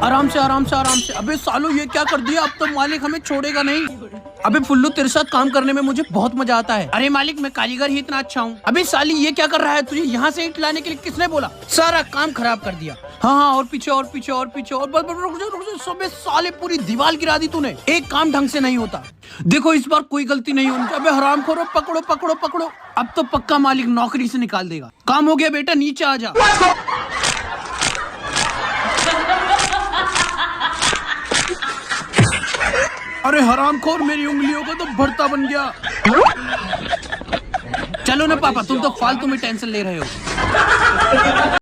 आराम से आराम से आराम से। अबे सालो ये क्या कर दिया, अब तो मालिक हमें छोड़ेगा नहीं। अबे फुल्लू तेरे साथ काम करने में मुझे बहुत मजा आता है। अरे मालिक मैं कारीगर ही इतना अच्छा हूँ। अबे साली ये क्या कर रहा है, तुझे यहाँ से ईंट लाने के लिए किसने बोला? सारा काम खराब कर दिया। हाँ और पीछे और पीछे और पीछे और बस रुक जा सबे साले पूरी दीवार गिरा दी तूने। एक काम ढंग से नहीं होता। देखो इस बार कोई गलती नहीं होनी। अबे हरामखोरो पकड़ो पकड़ो पकड़ो। अब तो पक्का मालिक नौकरी से निकाल देगा। काम हो गया बेटा, नीचे आ जा। अरे हरामखोर मेरी उंगलियों का तो भरता बन गया। चलो ना पापा, तुम तो फालतू में टेंशन ले रहे हो।